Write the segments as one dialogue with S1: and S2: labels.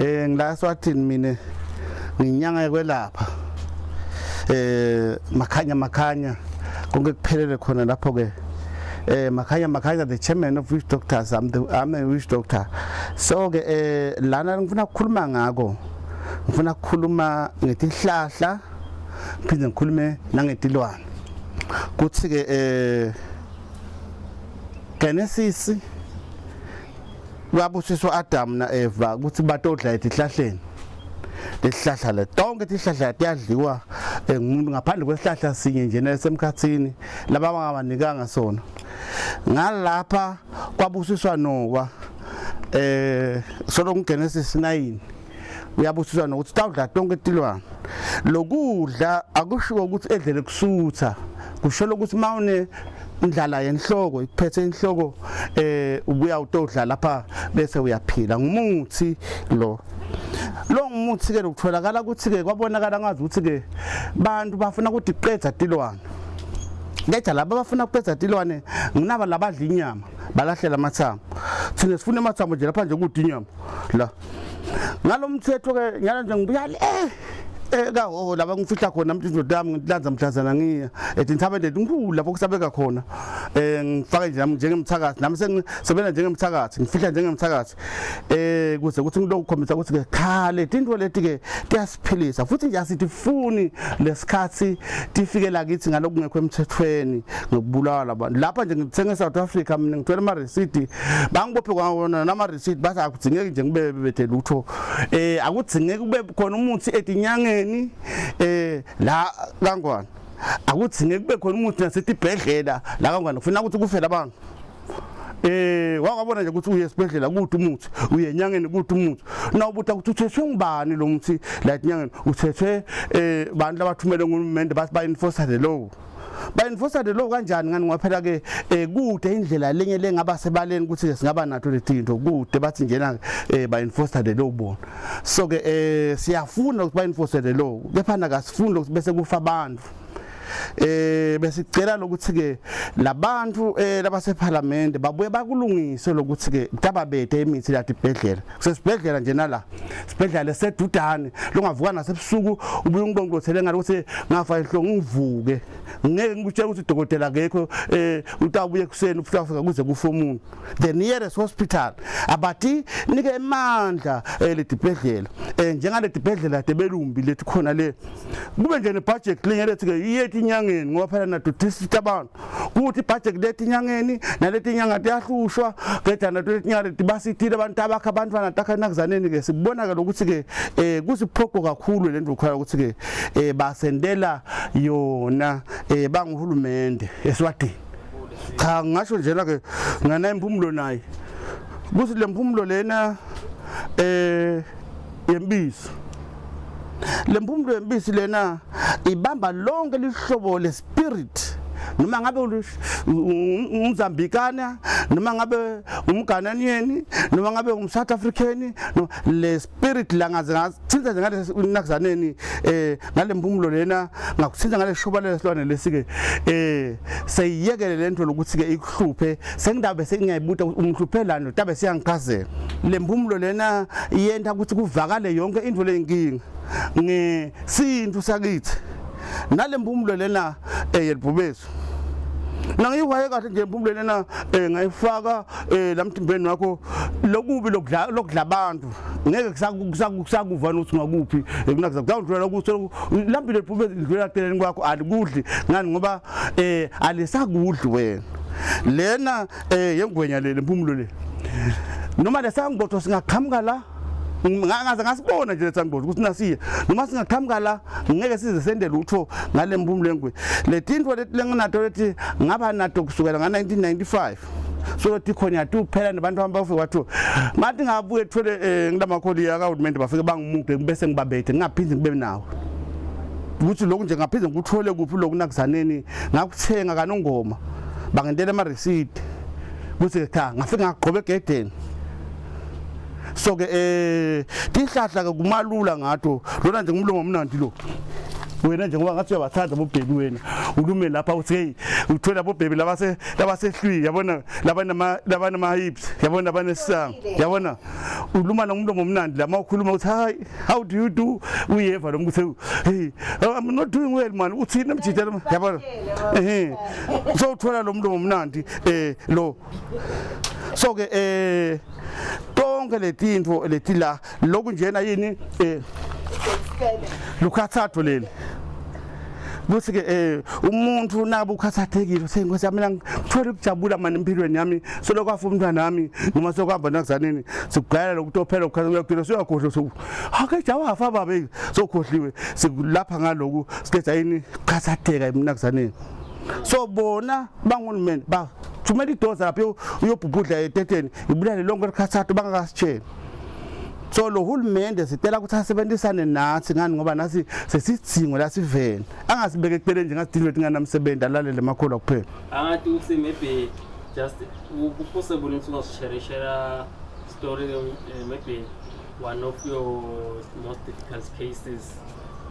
S1: ngila Swathini mina nginyanga kwelapha makhanya konke kuphelele khona lapho ke makhanya the chairman of witch doctors. I'm a witch doctor. So ke lana ngifuna ukukhuluma ngako, ngifuna ukukhuluma ngetihlahla phinde ngikhulume nangetilwane kuthi ke Genesis kwabusiswa Adam na Eva ukuthi batodla etihlahleni. Lesihlahla le tonke isihlahla tiyadliwa ngumuntu ngaphandle kwesihlahla sinye nje nesemkhathini laba abangabanikanga sona. Ngalapha kwabusiswa Noah solo kuGenesis 9 uyabusiswa nokuthi tawudla tonke itilwane. Lokudla akushiwo ukuthi edlele kusutha, kusho ukuthi mawune indlala yenhloko ikuphethe inhloko ubuya utodla lapha bese uyaphila. Ngumuthi lo ngumuthi ke lokutholakala ukuthi ke kwabonakala ngazi ukuthi ke bantu bafuna ukuthi iqedza tilwane. Ngetha laba bafuna ukuqedza tilwane nginaba labadla inyama balahlela amathambo. Thina sifuna amathambo nje lapha nje ukuthi inyama la. Ngalomthetho ke nyala nje ngibuya ka laba ngifihla khona umntindoda wami ngilanza mhlazana ngiya etinthabende nkulu lapho kusabeka khona ngifake nje njengemthakathi nami sengisebenza njengemthakathi ngifihla njengemthakathi kuze ukuthi ngilokukhombisa ukuthi ke khale into leti ke tiyasiphilisa futhi nje asitifuni lesikhathi tifike la kithi ngalokungekho emthethweni ngokubulala abantu lapha nje ngithenga South Africa mina ngithola ama receipt bangibophe kwona nama receipt bathi akudzingeki nje ngibe bethe lutho akudzingeki kube khona umuthi etinyangeni la kangwana akudzingeki kube khona umuthi nasetibhedlela la kangwana ufuna ukuthi kufela abantu wakabona nje ukuthi uye esibhedlela kuthi umuthi uye enyangeni kuthi umuthi nawubuta ukuthi uthethwe ngubani lo muthi la enyangeni uthethwe bantu labathumele nguhulumende bathi ba enforce the law. Ba-enforce the law kanjani ngani ngaphela ke kude indlela lenye lengaba sebaleni ukuthi singaba nato letinto kude bathi njena ba-enforce the law bona. So ke siyafuna ukuthi ba-enforce the law kepha nakasifunda ukuthi bese kufa abantu. Besicela lokuthi ke labantu labase parliament babuye bakulungise lokuthi ke tababethe imithi la tibhedlela kusesibhedlela nje nala sibhedlela sedudane longavuka nasebusuku ubuye ungqongqothele ngalo ukuthi ngafa inhlungu ngivuke ngeke ngikutshela ukuthi udokotela akekho utabuye kuseni ufika kuze kufa umuntu. The nearest hospital abathi nike emandla letibhedlela njengale tibhedlela tebelumbi lethi khona le kube nje ne budget lenye lethi ke iyethi inyangeni ngoba phela nato district abantu kuthi budget lethi inyangeni nalethi inyanga tiyahlushwa keda nato lethi inyanga tibasithile abantu abakha abantwana takha nakuzaneni ke sibona ke lokuthi ke kusiphoqo kakhulu lento ukhala ukuthi ke basendela yona banguhulumende eSwatini. Cha ngasho njena ke ngana impumulo nayi kuthi le mpumulo lena yembisi le mpumulo yembisi lena ibamba lonke lihlobo le spirit noma ngabe umzambikana noma ngabe umgananiyeni noma ngabe umSouth African le spirit la ngazithinta ngale nakuzaneni ngale mpumulo lena ngakuthinta ngale shoba lesilwane lesike seyiyekele lento lokuthi ke ikuhluphe sengindabe sengiyayibuta umhluphelano tabe siyangichazela le mpumulo lena iyenta ukuthi kuvakale yonke into lenkinga ngesintu sakithi nale mpumulo lena yelibhubezo nangiyiwaye kahle nje impumulo lena ngayifaka lamthimbeni wakho lokubi lokudla abantu ngeke kusakuva ukuthi ngakuphi kunakuza kudawudlula ukuthi lambile libhubezi lidlula teleni kwakho alikudli ngani ngoba alisakudli wena lena yengwenya le impumulo le noma lesangibotho singaqhamuka la ngaze ngasibona nje letsangibotho ukuthi nasiya noma singaqhamuka la ngeke size sende lutho ngale mpumulo engwe letinto lenginato lethi ngaba nato kusukela nga1995 so tikhona yatu phela nabantu abafike watho mathi ngabuye ethole ngilamakholi yakahulumende bafike bangimude bese ngibabethe ngingaphindi ngibe nawo ukuthi lokhu nje ngaphinde ngikuthole kuphi lokhu nakuzaneni ngakuthenga kanongoma bangendela ama receipt kuthi cha ngafika ngagqoba egedeni. So ke tihlahla ke kumalula ngato lona nje ngumlungu omnandi lo wena njengoba ngathi uyabathanda bobaby wena ulume lapha uthi hey uthola bobaby labasehlwi yabona labana hips yabona abanesanga yabona uluma nomlomo omnandi lama ukhuluma uthi hi how do you do uyeva lo muthe hey I'm not doing well man uthina mjidela yabona so uthola lo mlomo omnandi lo so ke tonke letinto letila lokunjena yini lukhathatho leli kuthi ke umuntu nabo ukhathathekile sengosi mina ngithola ukujabula manje empilweni yami solokwafa umntwana nami noma sokuhamba nakuzanini sigayela lokutophela ukukhathathekile siyakhohlwa so ake jawafa babe sokhohliwe sikulapha ngaloku sikhetha yini ukukhathatheka emnakuzanini so bona bangulumeni ba thumela idoza lapho uyobhubhudla eteteni ibulale lonke likhathatho bangakasitshela so lo hulumende sicela ukuthi asebenzisane nathi ngani ngoba nasi sesidingo la sivene angasibeke eceleni nje ngasidingo lethi nganamsebenzi alalele makhola kuphela
S2: angathi ukuthi maybe just possible ukuthi ungasishare story maybe one of your most difficult cases.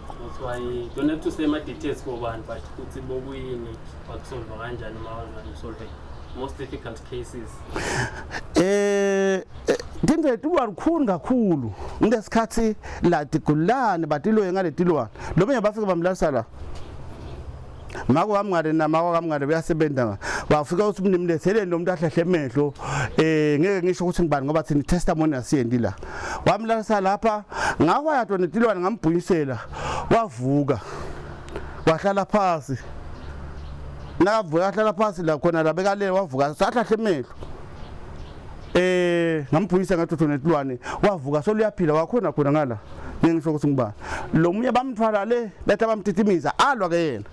S2: That's why you don't have to say my details for one, but ukuthi bokuyini bakusolva kanjani mawazana solve most difficult cases.
S1: Tindle tuwarukhulu kakhulu ngesikhathi la tikulane batilo ngaletilwana lo benye bafika bamlalisa la mako wamngale namako kamngale beyasebenza bafika uthi nimlethele lo muntu ahlahle emehlo ngeke ngisho ukuthi ngibani ngoba thina testimony asiyendi la wamlalisa lapha ngakwayatwa netilwana ngambuyisela wavuka wahlala phansi navuka ahlala phansi la khona la bekalele wavuka sahlahle emehlo ngambuyisa ngathi netilwane wavuka soluyaphila wakhona khona ngala ngisho ukuthi ngibani lo munye bamthwala le bethe bamtithimiza alwa ke yena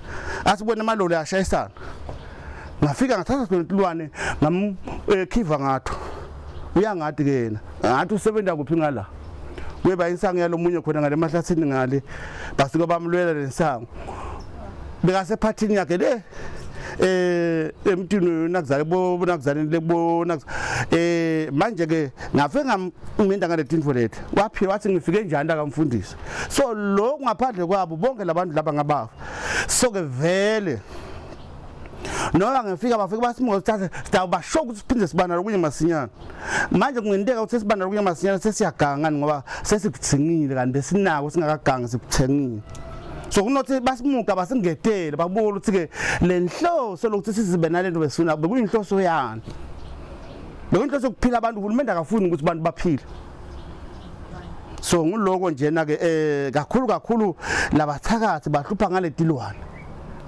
S1: asibone malolo yashayisana ngafika ngathatha netilwane ngamkhiva ngatho uyangathi ke yena ngathi usebenza kuphi ngala weba insango yalomunye khona ngale mahlathini ngale basike bamlwela lesango bekasephathini yakhe le emntwini nakuzale bonakuzane lebo manje ke ngafe ngaminda ngale tinfo lethu waphila wathi ngifike njani akamfundisi so lo ngaphandle kwabo bonke labantu laba ngabafa so ke vele noma ngifika bafika basimothatha sitawubashoka ukuthi siphinde sibana lokunye masinyana manje kungenteka ukuthi sibana lokunye masinyana sesiyaganga ngoba sesikuthengile kanti sinako singakagangi sikuthengile so kunothi basimuka basingedele babuka ukuthi ke lenhloso lokuthi sizibe nalento besifuna bekuyinhloso yani bekuyinhloso ukuphila abantu uhulumende akafuni ukuthi abantu baphile so nguloko njena ke kakhulu labathakathi bahlupha ngale tilwane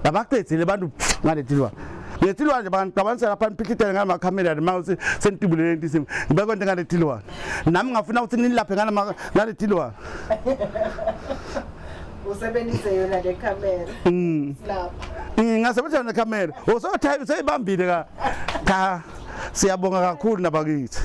S1: labaqedzile abantu ngale tilwane letilwane nje bangabanisa lapha niphithitele ngamakhamera manje sentibulele intisimo ngibekonke ngale tilwane nami ngafuna ukuthi nilaphe ngale tilwane
S3: usebenzise yona le camera lapha
S1: ngasebenzisa le camera usothayi seyibambile ka siyabonga kakhulu nabakithi.